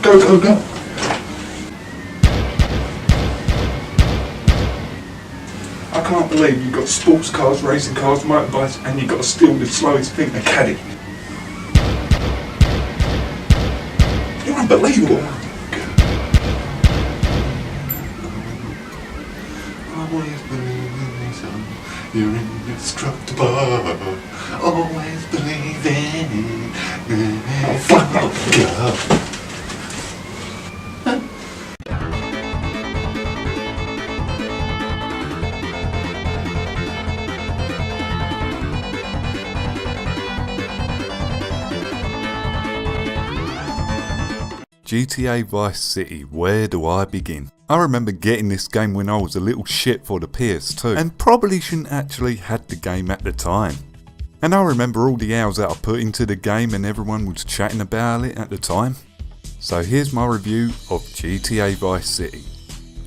Go, go, go. I can't believe you've got sports cars, racing cars, motorbikes, and you've got to steal the slowest thing, a caddy. You're unbelievable. Always believe in me, son. You're indestructible. Always believe in me. Oh, fuck off, girl. GTA Vice City, where do I begin? I remember getting this game when I was a little shit for the PS2 and probably shouldn't actually had the game at the time. And I remember all the hours that I put into the game and everyone was chatting about it at the time. So here's my review of GTA Vice City.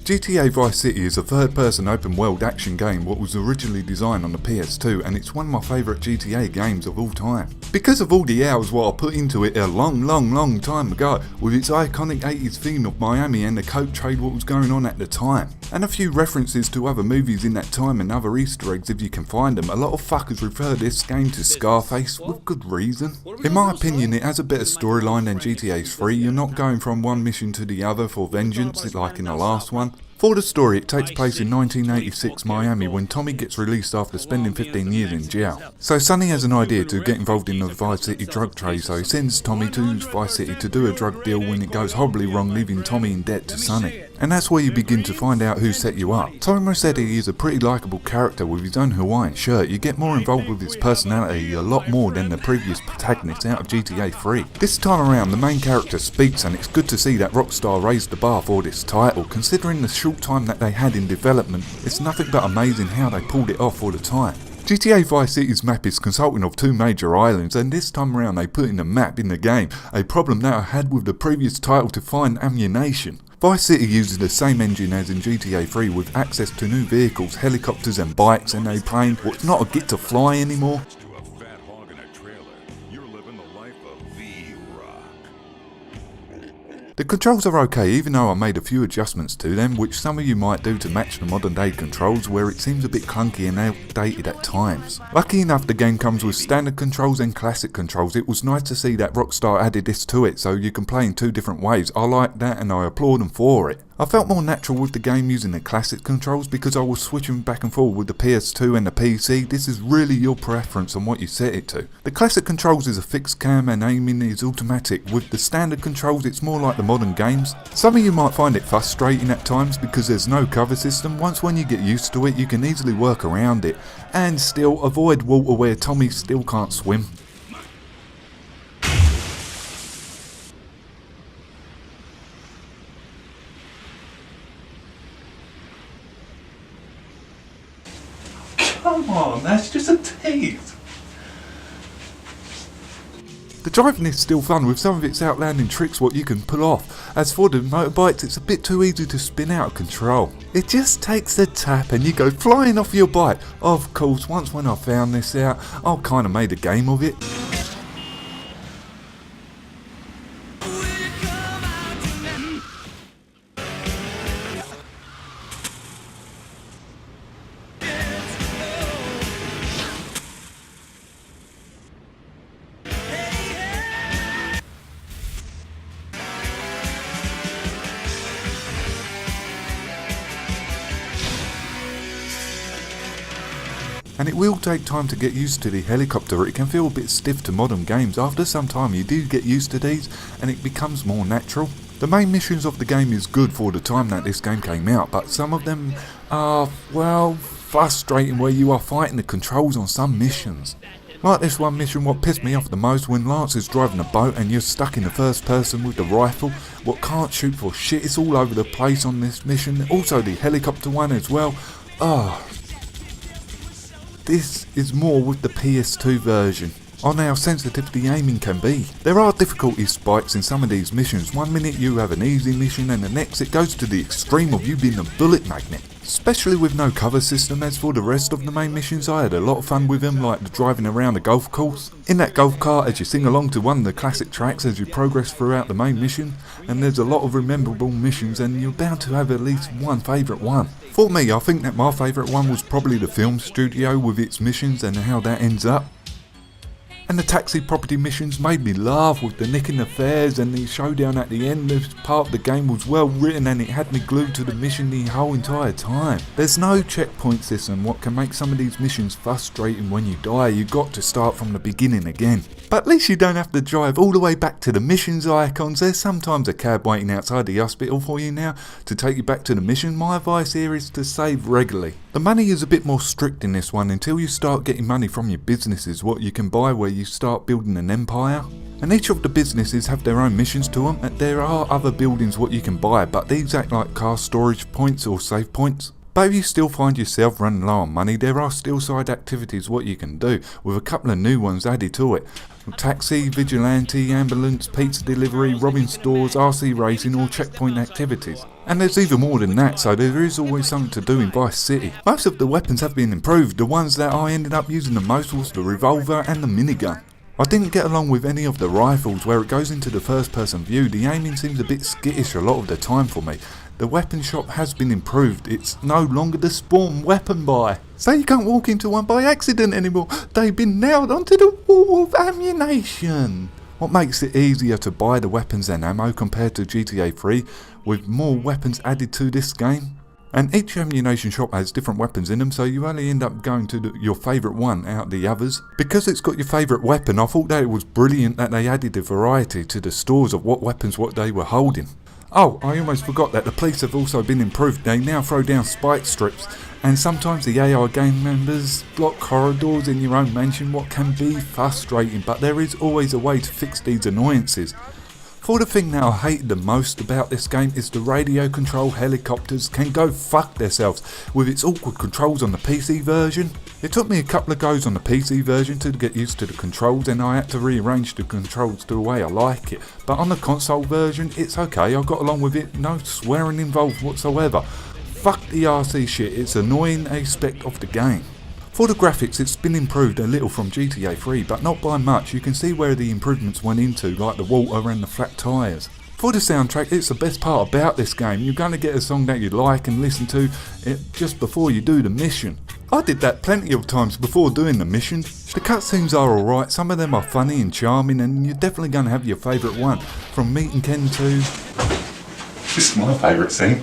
GTA Vice City is a third-person open-world action game what was originally designed on the PS2, and it's one of my favourite GTA games of all time. Because of all the hours what I put into it a long time ago, with its iconic 80s theme of Miami and the coke trade what was going on at the time, and a few references to other movies in that time and other Easter eggs if you can find them, a lot of fuckers refer this game to Scarface with good reason. In my opinion, it has a better storyline than GTA 3, you're not going from one mission to the other for vengeance like in the last one. For the story, it takes place in 1986 Miami when Tommy gets released after spending 15 years in jail. So Sonny has an idea to get involved in the Vice City drug trade, so he sends Tommy to Vice City to do a drug deal when it goes horribly wrong, leaving Tommy in debt to Sonny. And that's where you begin to find out who set you up. Tommy Mercedes is a pretty likeable character with his own Hawaiian shirt. You get more involved with his personality a lot more than the previous protagonists out of GTA 3. This time around the main character speaks, and it's good to see that Rockstar raised the bar for this title. Considering the short time that they had in development, it's nothing but amazing how they pulled it off for the time. GTA Vice City's map is consisting of two major islands, and this time around they put in a map in the game, a problem that I had with the previous title to find ammunition. Vice City uses the same engine as in GTA 3 with access to new vehicles, helicopters and bikes, and a plane what's not a get to fly anymore. The controls are okay, even though I made a few adjustments to them, which some of you might do to match the modern day controls where it seems a bit clunky and outdated at times. Lucky enough the game comes with standard controls and classic controls. It was nice to see that Rockstar added this to it so you can play in two different ways. I like that and I applaud them for it. I felt more natural with the game using the classic controls because I was switching back and forth with the PS2 and the PC. This is really your preference on what you set it to. The classic controls is a fixed cam and aiming is automatic. With the standard controls it's more like the modern games. Some of you might find it frustrating at times because there's no cover system. Once when you get used to it you can easily work around it and still avoid water where Tommy still can't swim. Come on, that's just a tease. The driving is still fun with some of its outlanding tricks what you can pull off. As for the motorbikes, it's a bit too easy to spin out of control. It just takes the tap and you go flying off your bike. Of course, once when I found this out, I kinda made a game of it. And it will take time to get used to the helicopter. It can feel a bit stiff to modern games. After some time you do get used to these and it becomes more natural. The main missions of the game is good for the time that this game came out, but some of them are, well, frustrating where you are fighting the controls on some missions. Like this one mission what pissed me off the most when Lance is driving a boat and you're stuck in the first person with the rifle what can't shoot for shit. It's all over the place on this mission. Also the helicopter one as well. This is more with the PS2 version, on how sensitive the aiming can be. There are difficulty spikes in some of these missions. One minute you have an easy mission and the next it goes to the extreme of you being a bullet magnet. especially with no cover system. As for the rest of the main missions, I had a lot of fun with them, like the driving around the golf course. In that golf cart, as you sing along to one of the classic tracks as you progress throughout the main mission, and there's a lot of rememberable missions and you're bound to have at least one favourite one. For me, I think that my favourite one was probably the film studio with its missions and how that ends up. And the taxi property missions made me laugh with the nicking the fares, and the showdown at the end. This part of the game was well written and it had me glued to the mission the whole entire time. There's no checkpoint system, what can make some of these missions frustrating. When you die, you got to start from the beginning again. But at least you don't have to drive all the way back to the missions icons. There's sometimes a cab waiting outside the hospital for you now to take you back to the mission. My advice here is to save regularly. The money is a bit more strict in this one until you start getting money from your businesses, what you can buy where you start building an empire. And each of the businesses have their own missions to them, and there are other buildings what you can buy, but these act like car storage points or save points. But if you still find yourself running low on money, there are still side activities what you can do, with a couple of new ones added to it. Taxi, vigilante, ambulance, pizza delivery, robbing stores, RC racing, or checkpoint activities. And there's even more than that, so there is always something to do in Vice City. Most of the weapons have been improved. The ones that I ended up using the most was the revolver and the minigun. I didn't get along with any of the rifles. Where it goes into the first person view, the aiming seems a bit skittish a lot of the time for me. The weapon shop has been improved. It's no longer the spawn weapon buy, so you can't walk into one by accident anymore. They've been nailed onto the wall of ammunition. What makes it easier to buy the weapons and ammo compared to GTA 3, with more weapons added to this game. And each ammunition shop has different weapons in them, so you only end up going to your favourite one out of the others. Because it's got your favourite weapon, I thought that it was brilliant that they added the variety to the stores of what weapons what they were holding. Oh, I almost forgot that the police have also been improved. They now throw down spike strips, and sometimes the AI gang members block corridors in your own mansion, what can be frustrating, but there is always a way to fix these annoyances. For the thing that I hated the most about this game is the radio control helicopters can go fuck themselves with its awkward controls on the PC version. It took me a couple of goes on the PC version to get used to the controls, and I had to rearrange the controls to the way I like it. But on the console version it's okay, I got along with it, no swearing involved whatsoever. Fuck the RC shit, it's an annoying aspect of the game. For the graphics, it's been improved a little from GTA 3, but not by much. You can see where the improvements went into, like the water and the flat tyres. For the soundtrack, it's the best part about this game. You're going to get a song that you like and listen to it just before you do the mission. I did that plenty of times before doing the mission. The cutscenes are alright, some of them are funny and charming, and you're definitely going to have your favourite one. From meeting Ken to... This is my favourite scene.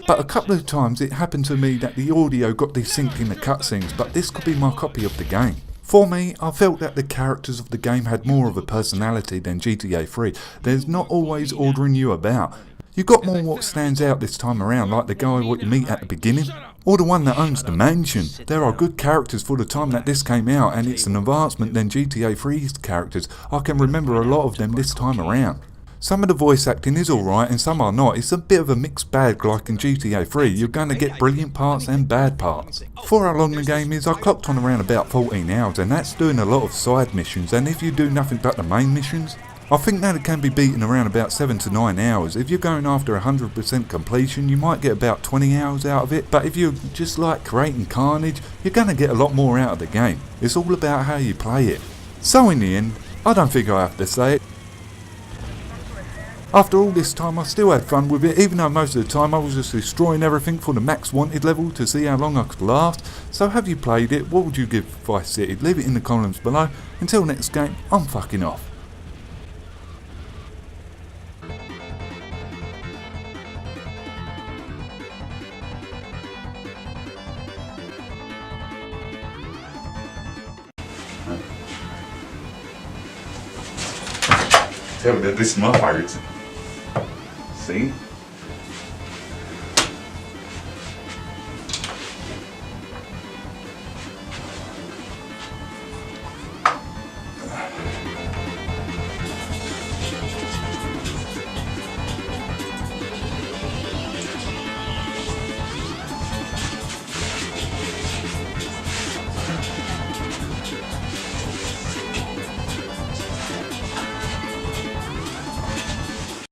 But a couple of times it happened to me that the audio got desynced in the cutscenes, but this could be my copy of the game. For me, I felt that the characters of the game had more of a personality than GTA 3. There's not always ordering you about. You got more what stands out this time around, like the guy what you meet at the beginning, or the one that owns the mansion. There are good characters for the time that this came out, and it's an advancement than GTA 3's characters. I can remember a lot of them this time around. Some of the voice acting is alright and some are not. It's a bit of a mixed bag like in GTA 3. You're going to get brilliant parts and bad parts. For how long the game is, I clocked on around about 14 hours, and that's doing a lot of side missions, and if you do nothing but the main missions, I think that it can be beaten around about 7 to 9 hours. If you're going after 100% completion, you might get about 20 hours out of it, but if you just like creating carnage, you're going to get a lot more out of the game. It's all about how you play it. So in the end, I don't think I have to say it. After all this time I still had fun with it, even though most of the time I was just destroying everything for the max wanted level to see how long I could last. So have you played it? What would you give Vice City? Leave it in the comments below. Until next game, I'm fucking off. Tell me that this is my favourite scene. See?